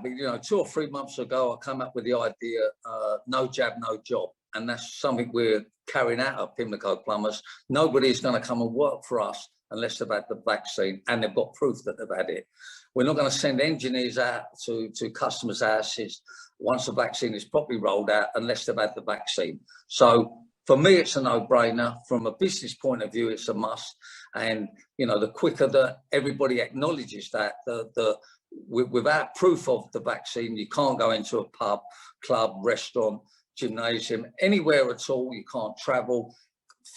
But, 2 or 3 months ago, I came up with the idea, no jab, no job. And that's something we're carrying out at Pimlico Plumbers. Nobody's going to come and work for us unless they've had the vaccine and they've got proof that they've had it. We're not going to send engineers out to customers' houses once the vaccine is properly rolled out unless they've had the vaccine. So for me, it's a no-brainer. From a business point of view, it's a must. And, the quicker that everybody acknowledges that, without proof of the vaccine, you can't go into a pub, club, restaurant, gymnasium, anywhere at all. You can't travel,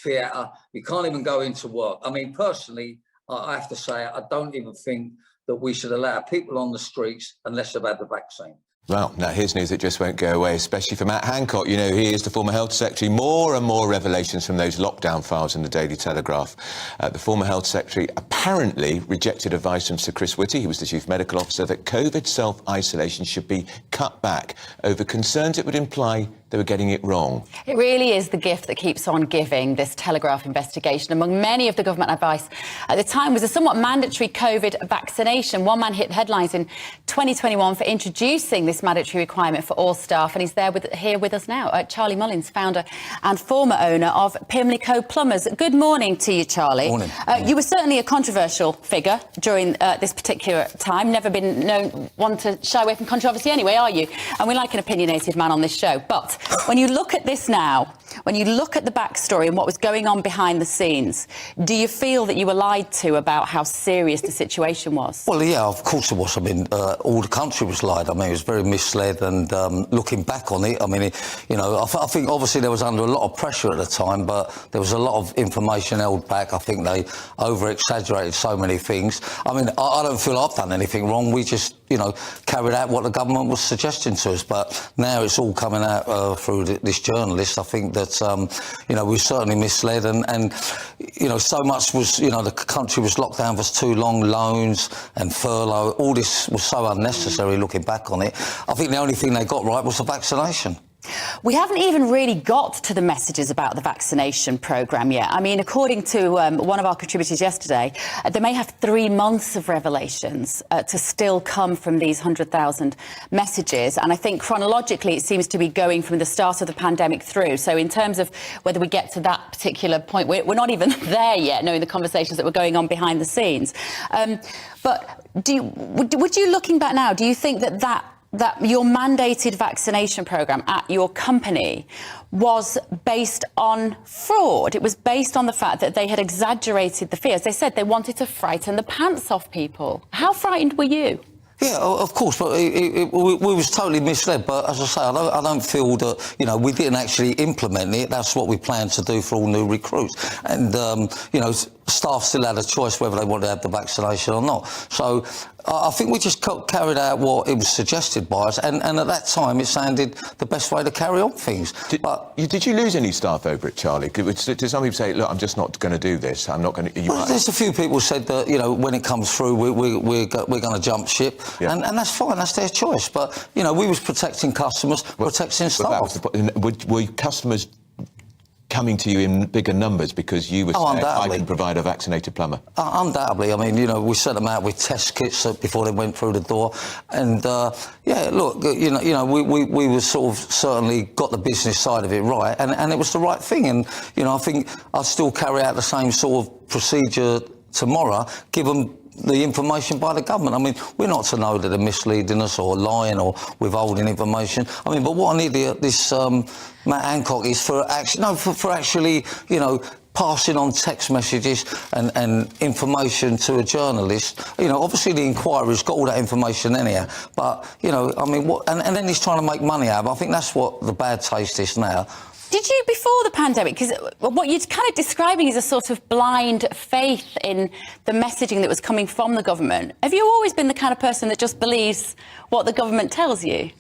theatre, you can't even go into work. I mean, personally, I have to say, I don't even think that we should allow people on the streets unless they've had the vaccine. Well, now here's news that just won't go away, especially for Matt Hancock. He is the former Health Secretary. More and more revelations from those lockdown files in the Daily Telegraph. The former Health Secretary apparently rejected advice from Sir Chris Whitty, who was the Chief Medical Officer, that COVID self-isolation should be cut back over concerns it would imply they were getting it wrong. It really is the gift that keeps on giving, this Telegraph investigation. Among many of the government advice at the time was a somewhat mandatory COVID vaccination. One man hit headlines in 2021 for introducing this mandatory requirement for all staff, and he's here with us now. Charlie Mullins, founder and former owner of Pimlico Plumbers. Good morning to you, Charlie. Morning. You were certainly a controversial figure during this particular time. Never been known one to shy away from controversy anyway, are you? And we like an opinionated man on this show. But when you look at this now, when you look at the backstory and what was going on behind the scenes, do you feel that you were lied to about how serious the situation was? Well, yeah, of course it was. I mean, all the country was lied. I mean, it was very misled, and looking back on it, I mean, I think obviously there was under a lot of pressure at the time, but there was a lot of information held back. I think they over-exaggerated so many things. I mean, I don't feel I've done anything wrong. We just, carried out what the government was suggesting to us. But now it's all coming out through this journalist. I think that, we certainly misled, and so much was, the country was locked down for too long, loans and furlough. All this was so unnecessary looking back on it. I think the only thing they got right was the vaccination. We haven't even really got to the messages about the vaccination programme yet. I mean, according to one of our contributors yesterday, they may have 3 months of revelations to still come from these 100,000 messages. And I think chronologically it seems to be going from the start of the pandemic through. So in terms of whether we get to that particular point, we're not even there yet, knowing the conversations that were going on behind the scenes. But would you, looking back now, do you think that your mandated vaccination programme at your company was based on fraud? It was based on the fact that they had exaggerated the fears. They said they wanted to frighten the pants off people. How frightened were you? Yeah, of course, but we was totally misled. But as I say, I don't feel that, we didn't actually implement it. That's what we plan to do for all new recruits. And, staff still had a choice whether they wanted to have the vaccination or not. So I think we just carried out what it was suggested by us. And at that time, it sounded the best way to carry on things. Did you lose any staff over it, Charlie? Did some people say, look, I'm just not going to do this, I'm not going to... Well, there's a few people said that, when it comes through, we're going to jump ship. Yeah. And that's fine, that's their choice. But, we was protecting customers, protecting staff. Were customers coming to you in bigger numbers because you were saying, I can provide a vaccinated plumber? Undoubtedly. I mean, we sent them out with test kits before they went through the door. And, look, we were sort of certainly got the business side of it right, and it was the right thing. And, I think I'd still carry out the same sort of procedure tomorrow, given the information by the government. I mean, we're not to know that they're misleading us or lying or withholding information. I mean, but what I need this Matt Hancock is for actually, passing on text messages and information to a journalist. Obviously the inquiry's got all that information anyhow, but, I mean, and then he's trying to make money out of it. I think that's what the bad taste is now. Did you, before the pandemic, because what you're kind of describing is a sort of blind faith in the messaging that was coming from the government, have you always been the kind of person that just believes what the government tells you?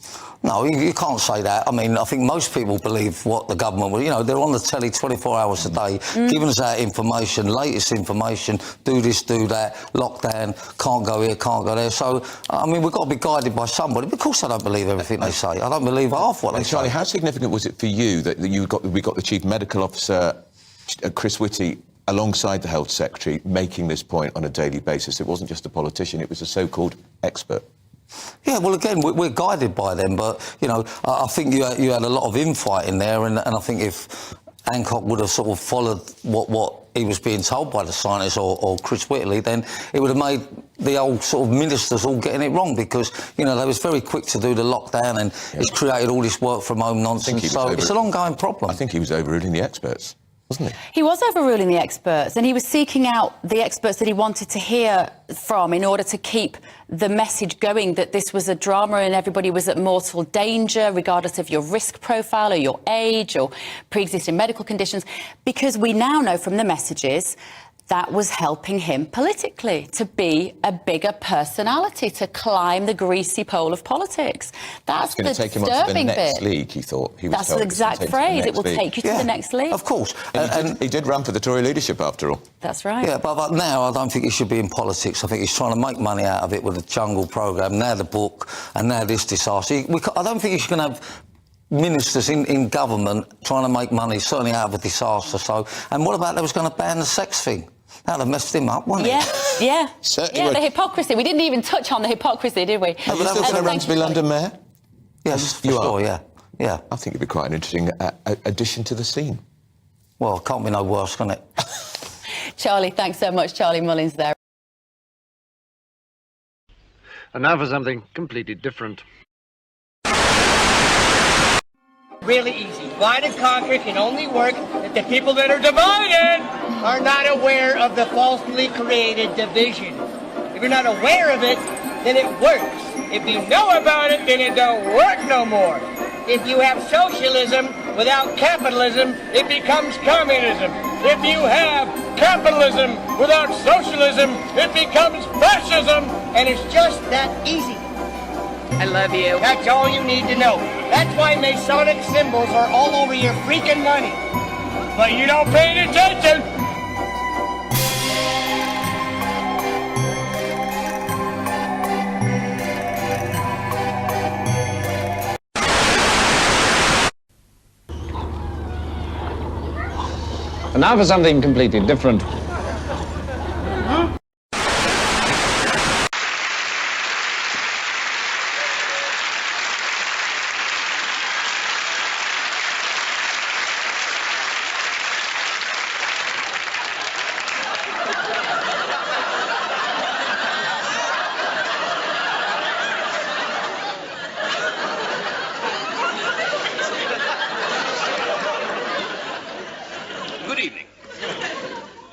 No, you can't say that. I mean, I think most people believe what the government will. They're on the telly 24 hours a day, giving us that information, latest information, do this, do that, lockdown, can't go here, can't go there. So, I mean, we've got to be guided by somebody. Of course I don't believe everything they say. I don't believe half what they say. Charlie, how significant was it for you that we got the Chief Medical Officer, Chris Whitty, alongside the Health Secretary, making this point on a daily basis? It wasn't just a politician, it was a so-called expert. Yeah, well, again, we're guided by them, but, you know, I think you had a lot of infighting there, and I think if Hancock would have sort of followed what he was being told by the scientists or Chris Whitley, then it would have made the old sort of ministers all getting it wrong, because, you know, they was very quick to do the lockdown, and it's created all this work from home nonsense, so it's an ongoing problem. I think he was overruling the experts, wasn't he? He was overruling the experts, and he was seeking out the experts that he wanted to hear from in order to keep the message going that this was a drama and everybody was at mortal danger, regardless of your risk profile or your age or pre-existing medical conditions, because we now know from the messages that was helping him politically to be a bigger personality, to climb the greasy pole of politics. That's the disturbing bit. It's going to take him up to the next bit. league, he thought. He was That's told the it was going to exact take phrase. It will league. take you to the next league. Of course. And he did run for the Tory leadership, after all. That's right. Yeah, but now I don't think he should be in politics. I think he's trying to make money out of it with the Jungle programme, now the book, and now this disaster. I don't think he's going to have ministers in government trying to make money, certainly out of a disaster. So, and what about they was going to ban the sex thing? That would have messed him up, wouldn't it? Yeah. Certainly Yeah, would. the hypocrisy. We didn't even touch on the hypocrisy, did we? Are you still going to run to be London Mayor? Yes, for You are? sure, yeah. I think it'd be quite an interesting addition to the scene. Well, it can't be no worse, can it? Charlie, thanks so much. Charlie Mullins there. And now for something completely different. Really easy. Divide and conquer can only work if the people that are divided are not aware of the falsely created division. If you're not aware of it, then it works. If you know about it, then it don't work no more. If you have socialism without capitalism, it becomes communism. If you have capitalism without socialism, it becomes fascism. And it's just that easy. I love you. That's all you need to know. That's why Masonic symbols are all over your freaking money. But you don't pay any attention. And now for something completely different. Good evening.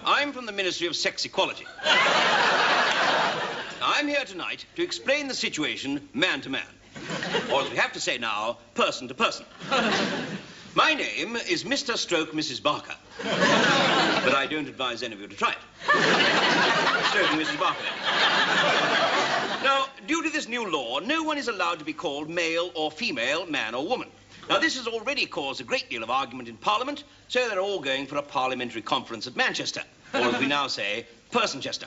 I'm from the Ministry of Sex Equality. I'm here tonight to explain the situation man to man. Or as we have to say now, person to person. My name is Mr. Stroke Mrs. Barker. But I don't advise any of you to try it. Stroke Mrs. Barker. Now, due to this new law, no one is allowed to be called male or female, man or woman. Now, this has already caused a great deal of argument in Parliament, so they're all going for a parliamentary conference at Manchester, or as we now say, Personchester.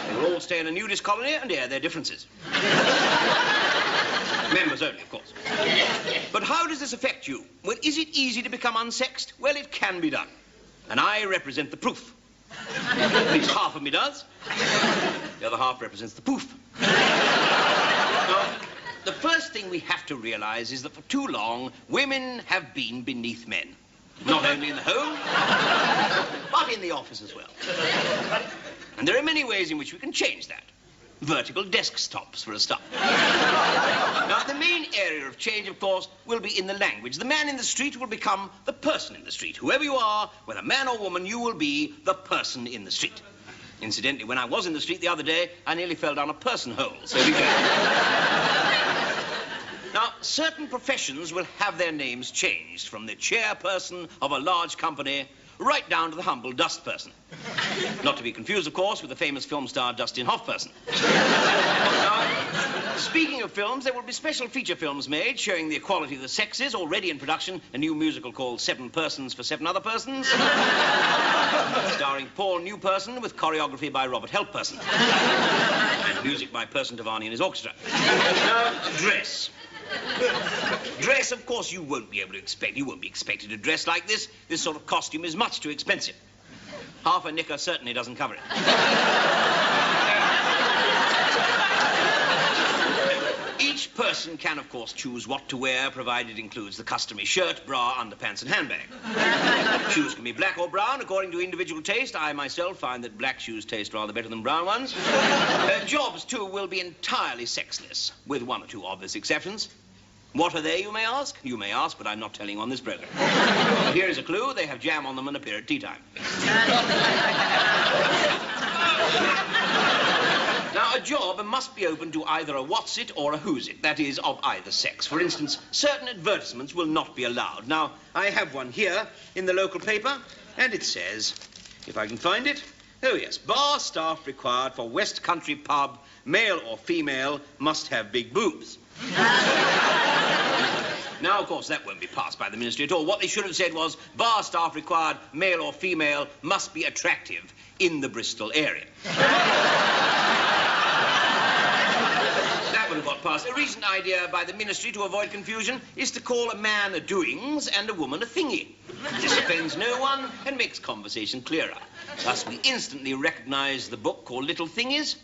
They will all stay in a nudist colony and air their differences. Members only, of course. But how does this affect you? Well, is it easy to become unsexed? Well, it can be done. And I represent the proof. At least half of me does. The other half represents the poof. Now, the first thing we have to realize is that for too long, women have been beneath men. Not only in the home, but in the office as well. And there are many ways in which we can change that. Vertical desktops, for a start. Now, the main area of change, of course, will be in the language. The man in the street will become the person in the street. Whoever you are, whether man or woman, you will be the person in the street. Incidentally, when I was in the street the other day, I nearly fell down a person hole, so be careful. Now, certain professions will have their names changed, from the chairperson of a large company right down to the humble dust person. Not to be confused, of course, with the famous film star Dustin Hoffperson. Now, speaking of films, there will be special feature films made showing the equality of the sexes, already in production, a new musical called 7 Persons for 7 Other Persons, starring Paul Newperson with choreography by Robert Helpperson, and music by Person Tavani and his orchestra. Now, dress. Dress, of course, you won't be expected to dress like this. This sort of costume is much too expensive. Half a knicker certainly doesn't cover it. each person can, of course, choose what to wear, provided it includes the customary shirt, bra, underpants, and handbag. Shoes can be black or brown, according to individual taste. I myself find that black shoes taste rather better than brown ones. Jobs, too, will be entirely sexless, with one or two obvious exceptions. What are they, you may ask? You may ask, but I'm not telling on this program. But here is a clue. They have jam on them and appear at tea time. Now, a job must be open to either a what's it or a who's it, that is, of either sex. For instance, certain advertisements will not be allowed. Now, I have one here in the local paper, and it says, if I can find it, oh yes, bar staff required for West Country pub, male or female, must have big boobs. Now, of course, that won't be passed by the ministry at all. What they should have said was, bar staff required, male or female, must be attractive in the Bristol area. That would have got passed. A recent idea by the ministry to avoid confusion is to call a man a doings and a woman a thingy. This offends no one and makes conversation clearer. Thus, we instantly recognize the book called Little Thingies,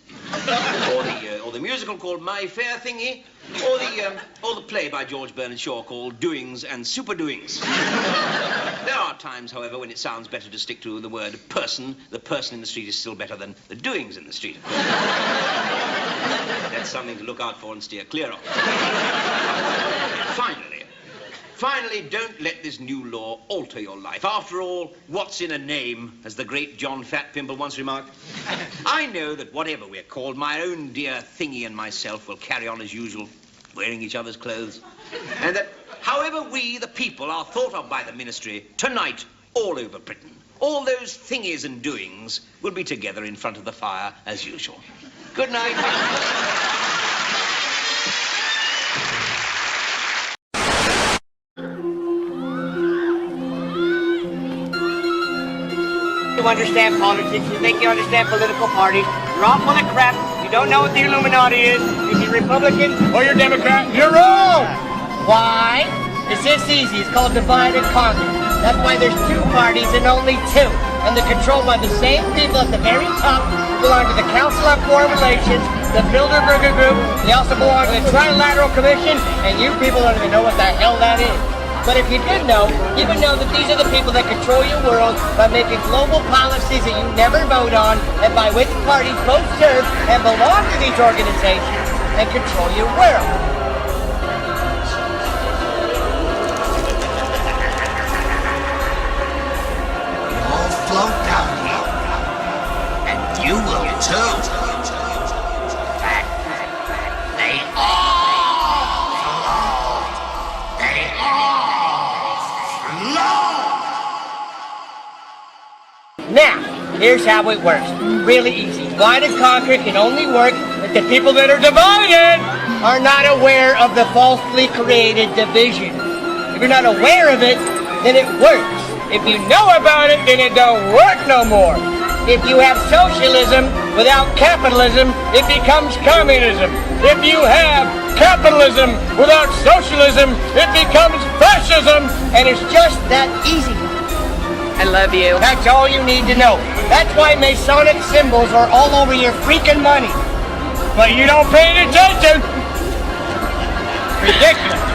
or the musical called My Fair Thingy, or the play by George Bernard Shaw called Doings and Super Doings. There are times, however, when it sounds better to stick to the word person. The person in the street is still better than the doings in the street. That's something to look out for and steer clear of. Finally, don't let this new law alter your life. After all, what's in a name, as the great John Fat Pimple once remarked? I know that whatever we're called, my own dear Thingy and myself will carry on as usual, wearing each other's clothes. And that however we, the people, are thought of by the ministry, tonight, all over Britain, all those thingies and doings will be together in front of the fire as usual. Good night. You understand politics, you think you understand political parties, you're all full of crap, you don't know what the Illuminati is, if you're Republican or you're Democrat, you're wrong! Why? It's this easy, it's called divide and conquer. That's why there's two parties and only two, and they're controlled by the same people at the very top who belong to the Council on Foreign Relations, the Bilderberger Group, they also belong to the Trilateral Commission, and you people don't even know what the hell that is. But if you did know, you would know that these are the people that control your world by making global policies that you never vote on and by which parties both serve and belong to these organizations and control your world. All float down here, and you will too. They all float. They all float. Now, here's how it works. Really easy. Divide and conquer can only work if the people that are divided are not aware of the falsely created division. If you're not aware of it, then it works. If you know about it, then it don't work no more. If you have socialism without capitalism, it becomes communism. If you have capitalism without socialism, it becomes fascism. And it's just that easy. I love you. That's all you need to know. That's why Masonic symbols are all over your freaking money. But you don't pay attention. Ridiculous.